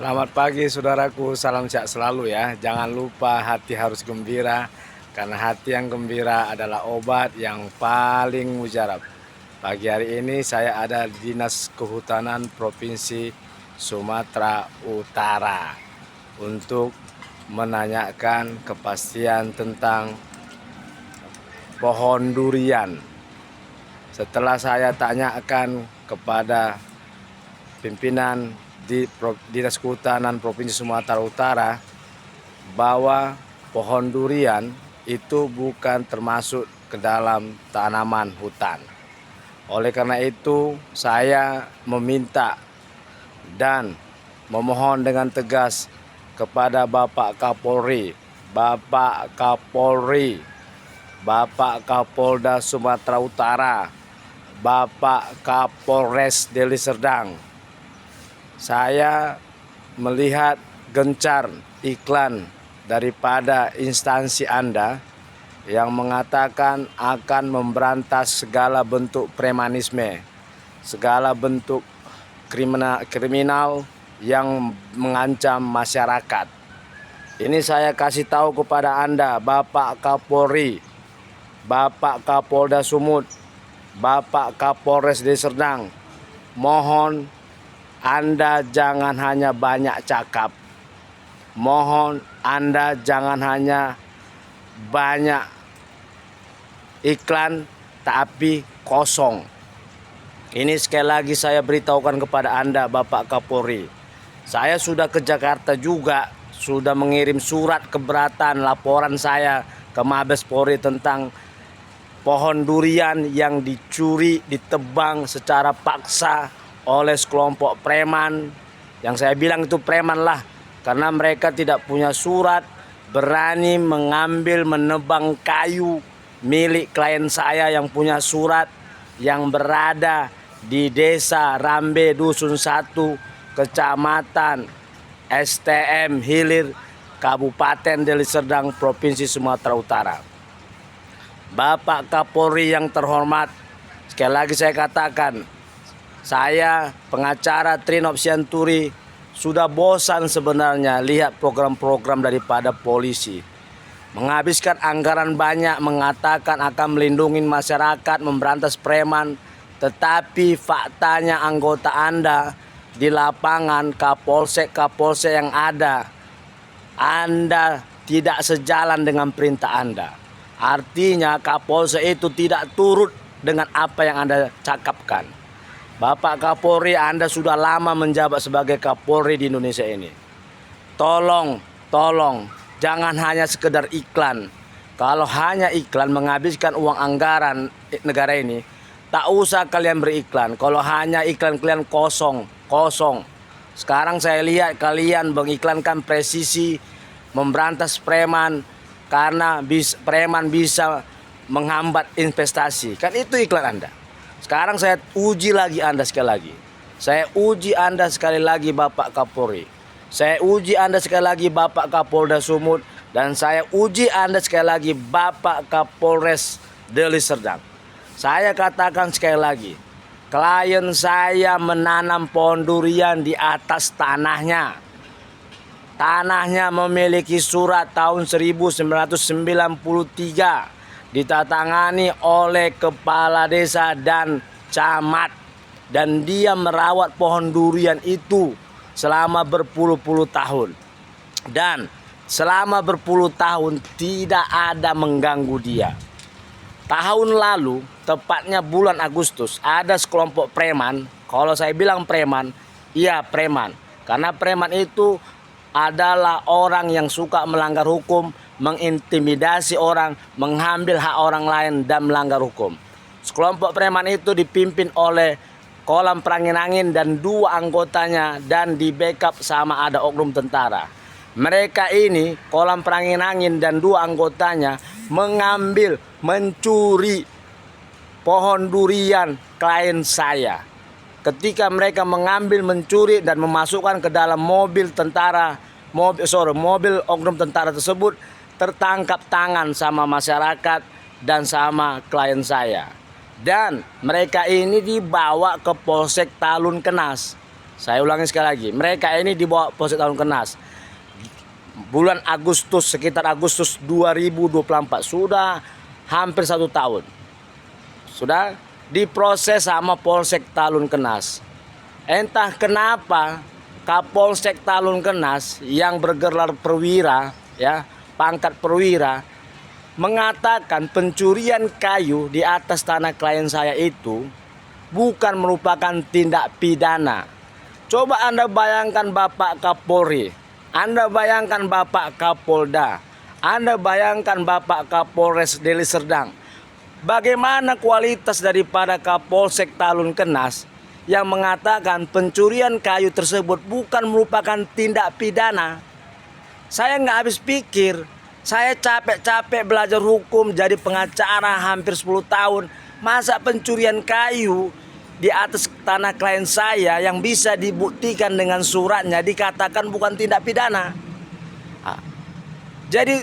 Selamat pagi saudaraku, salam sehat selalu ya. Jangan lupa hati harus gembira, karena hati yang gembira adalah obat yang paling mujarab. Pagi hari ini saya ada di Dinas Kehutanan Provinsi Sumatera Utara untuk menanyakan kepastian tentang pohon durian. Setelah saya tanyakan kepada pimpinan di Dinas Kehutanan Provinsi Sumatera Utara bahwa pohon durian itu bukan termasuk ke dalam tanaman hutan. Oleh karena itu saya meminta dan memohon dengan tegas kepada Bapak Kapolri, Bapak Kapolri, Bapak Kapolda Sumatera Utara, Bapak Kapolres Deli Serdang. Saya melihat gencar iklan daripada instansi Anda yang mengatakan akan memberantas segala bentuk premanisme, segala bentuk kriminal yang mengancam masyarakat. Ini saya kasih tahu kepada Anda, Bapak Kapolri, Bapak Kapolda Sumut, Bapak Kapolres Deli Serdang, mohon Anda jangan hanya banyak cakap. Mohon Anda jangan hanya banyak iklan tapi kosong. Ini sekali lagi saya beritahukan kepada Anda, Bapak Kapolri. Saya sudah ke Jakarta juga, sudah mengirim surat keberatan laporan saya ke Mabes Polri tentang pohon durian yang dicuri, ditebang secara paksa oleh sekelompok preman. Yang saya bilang itu preman lah, karena mereka tidak punya surat, berani mengambil, menebang kayu milik klien saya yang punya surat, yang berada di Desa Rambe Dusun 1, Kecamatan STM Hilir, Kabupaten Deli Serdang, Provinsi Sumatera Utara. Bapak Kapolri yang terhormat, sekali lagi saya katakan, saya pengacara Trinop Sianturi sudah bosan sebenarnya lihat program-program daripada polisi. Menghabiskan anggaran banyak mengatakan akan melindungi masyarakat, memberantas preman. Tetapi faktanya anggota Anda di lapangan, kapolsek yang ada, Anda tidak sejalan dengan perintah Anda. Artinya kapolsek itu tidak turut dengan apa yang Anda cakapkan. Bapak Kapolri, Anda sudah lama menjabat sebagai Kapolri di Indonesia ini. Tolong, jangan hanya sekedar iklan. Kalau hanya iklan menghabiskan uang anggaran negara ini, tak usah kalian beriklan. Kalau hanya iklan kalian kosong. Sekarang saya lihat kalian mengiklankan presisi memberantas preman karena preman bisa menghambat investasi. Kan itu iklan Anda. Sekarang saya uji lagi Anda sekali lagi. Saya uji Anda sekali lagi, Bapak Kapolri. Saya uji Anda sekali lagi, Bapak Kapolda Sumut. Dan saya uji Anda sekali lagi, Bapak Kapolres Deli Serdang. Saya katakan sekali lagi, klien saya menanam pohon durian di atas tanahnya. Tanahnya memiliki surat tahun 1993. Ditatangani oleh kepala desa dan camat, dan dia merawat pohon durian itu selama berpuluh-puluh tahun, dan selama berpuluh tahun tidak ada mengganggu dia. Tahun lalu, tepatnya bulan Agustus, ada sekelompok preman. Kalau saya bilang preman, iya preman, karena preman itu adalah orang yang suka melanggar hukum, mengintimidasi orang, mengambil hak orang lain, dan melanggar hukum. Sekelompok preman itu dipimpin oleh Kolam Perangin-Angin dan 2 anggotanya, dan di backup sama ada oknum tentara. Mereka ini, Kolam Perangin-Angin dan 2 anggotanya, mencuri pohon durian klien saya. Ketika mereka mengambil, mencuri, dan memasukkan ke dalam mobil mobil oknum tentara tersebut, tertangkap tangan sama masyarakat dan sama klien saya. Dan mereka ini dibawa ke Polsek Talun Kenas. Saya ulangi sekali lagi, mereka ini dibawa Polsek Talungkenas bulan Agustus, sekitar Agustus 2024, sudah hampir 1 tahun. Sudah diproses sama Polsek Talungkenas. Entah kenapa Kapolsek Talungkenas yang bergelar perwira, ya, pangkat perwira, mengatakan pencurian kayu di atas tanah klien saya itu bukan merupakan tindak pidana. Coba Anda bayangkan Bapak Kapolri, Anda bayangkan Bapak Kapolda, Anda bayangkan Bapak Kapolres Deli Serdang. Bagaimana kualitas daripada Kapolsek Talungkenas yang mengatakan pencurian kayu tersebut bukan merupakan tindak pidana? Saya nggak habis pikir. Saya capek-capek belajar hukum, jadi pengacara hampir 10 tahun. Masa pencurian kayu di atas tanah klien saya yang bisa dibuktikan dengan suratnya dikatakan bukan tindak pidana? Jadi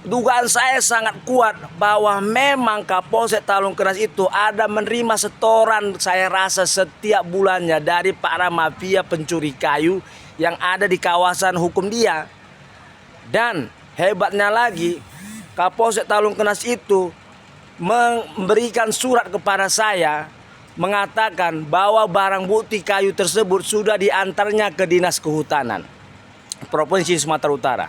dugaan saya sangat kuat bahwa memang Kapolsek Talungkenas itu ada menerima setoran, saya rasa setiap bulannya, dari para mafia pencuri kayu yang ada di kawasan hukum dia. Dan hebatnya lagi, Kapolsek Talungkenas itu memberikan surat kepada saya mengatakan bahwa barang bukti kayu tersebut sudah diantarnya ke Dinas Kehutanan Provinsi Sumatera Utara.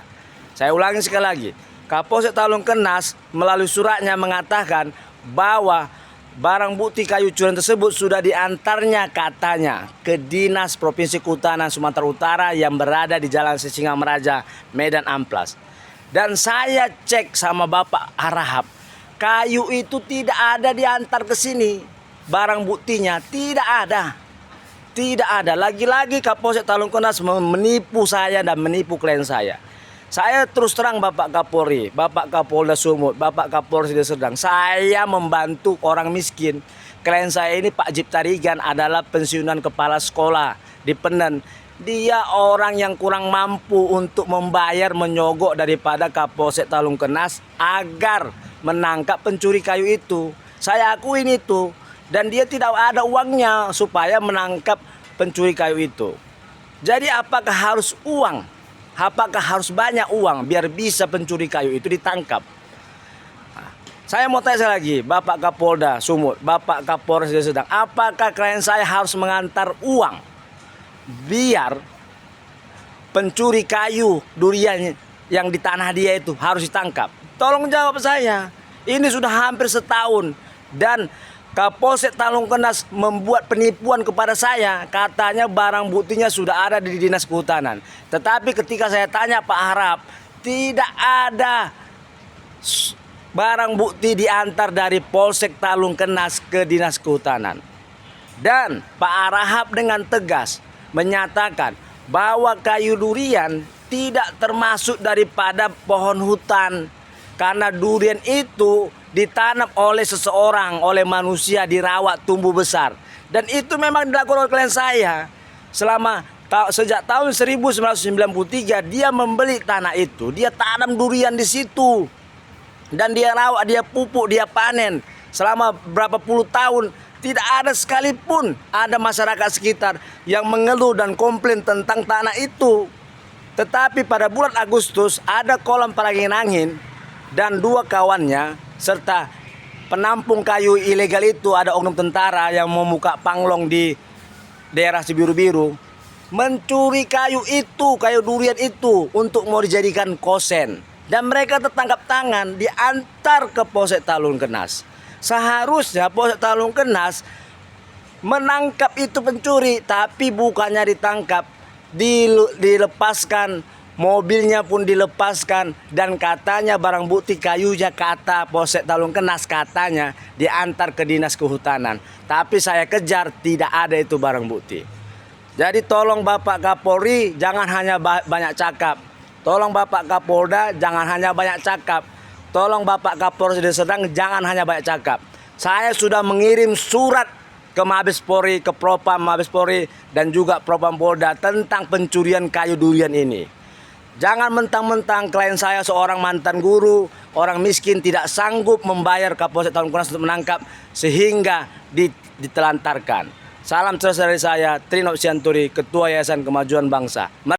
Saya ulangi sekali lagi, Kapolsek Talungkenas melalui suratnya mengatakan bahwa barang bukti kayu curian tersebut sudah diantarnya katanya ke Dinas Provinsi Kehutanan Sumatera Utara yang berada di Jalan Sisingamaraja, Medan Amplas. Dan saya cek sama Bapak Harahap, kayu itu tidak ada diantar ke sini. Barang buktinya tidak ada. Tidak ada. Lagi-lagi Kapolsek Talungkenas menipu saya dan menipu klien saya. Saya terus terang Bapak Kapolri, Bapak Kapolda Sumut, Bapak Kapolres Deli Serdang, saya membantu orang miskin. Klien saya ini Pak Jiptarigan adalah pensiunan kepala sekolah di Penen. Dia orang yang kurang mampu untuk membayar menyogok daripada Kapolsek Talungkenas agar menangkap pencuri kayu itu. Saya akuin itu. Dan dia tidak ada uangnya supaya menangkap pencuri kayu itu. Jadi apakah harus uang? Apakah harus banyak uang biar bisa pencuri kayu itu ditangkap? Saya mau tanya lagi, Bapak Kapolda Sumut, Bapak Kapolres Deli Serdang, apakah klien saya harus mengantar uang biar pencuri kayu durian yang di tanah dia itu harus ditangkap? Tolong jawab saya. Ini sudah hampir setahun dan Kapolsek Talungkenas membuat penipuan kepada saya. Katanya barang buktinya sudah ada di Dinas Kehutanan. Tetapi ketika saya tanya Pak Harap, tidak ada barang bukti diantar dari Polsek Talungkenas ke Dinas Kehutanan. Dan Pak Harap dengan tegas menyatakan bahwa kayu durian tidak termasuk daripada pohon hutan. Karena durian itu ditanam oleh seseorang, oleh manusia, dirawat tumbuh besar. Dan itu memang dilakukan oleh klien saya. Sejak tahun 1993 dia membeli tanah itu, dia tanam durian di situ. Dan dia rawat, dia pupuk, dia panen. Selama berapa puluh tahun tidak ada sekalipun ada masyarakat sekitar yang mengeluh dan komplain tentang tanah itu. Tetapi pada bulan Agustus ada kolam perangin angin dan 2 kawannya serta penampung kayu ilegal itu, ada oknum tentara yang membuka panglong di daerah Cibiru-Biru, mencuri kayu itu, kayu durian itu untuk mau dijadikan kosen. Dan mereka tertangkap tangan, diantar ke Polsek Talungkenas. Seharusnya Polsek Talungkenas menangkap itu pencuri, tapi bukannya ditangkap, dilepaskan. Mobilnya pun dilepaskan dan katanya barang bukti kayunya, kata Polsek Talungkenas, katanya diantar ke Dinas Kehutanan. Tapi saya kejar, tidak ada itu barang bukti. Jadi tolong Bapak Kapolri jangan hanya banyak cakap. Tolong Bapak Kapolda jangan hanya banyak cakap. Tolong Bapak Kapolres Deli Serdang jangan hanya banyak cakap. Saya sudah mengirim surat ke Mabes Polri, ke Propam Mabes Polri dan juga Propam Polda tentang pencurian kayu durian ini. Jangan mentang-mentang klien saya seorang mantan guru, orang miskin, tidak sanggup membayar Kapolsek Talungkenas untuk menangkap sehingga ditelantarkan. Salam terus dari saya, Trino Sianturi, Ketua Yayasan Kemajuan Bangsa.